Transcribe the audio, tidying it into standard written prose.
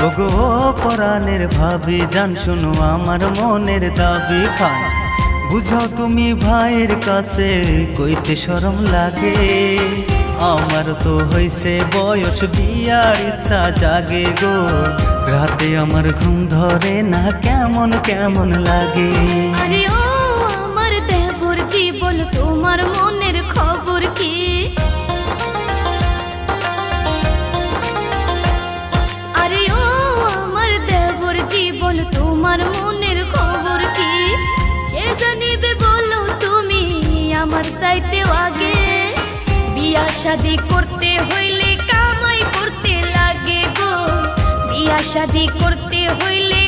ওগো পরাণের ভাবি জান শুনো আমার মনের দাবি খান বুঝাও তুমি ভাইয়ের কাছে কইতে শরম লাগে আমার তো হইছে বয়স বিয়ার ইচ্ছা জাগে গো রাতে আমার ঘুম ধরে না কেমন কেমন লাগে আরে ও আমার দেবর জীবন তোমার মনের খবর কি আরে ও আমার দেবর জীবন তোমার মনের খবর কি কে জানিবে বলো তুমি আমার চাইতে আগে বিয়া শাদি করতে হইলে কামাই করতে লাগে গো বিয়া শাদি করতে হইলে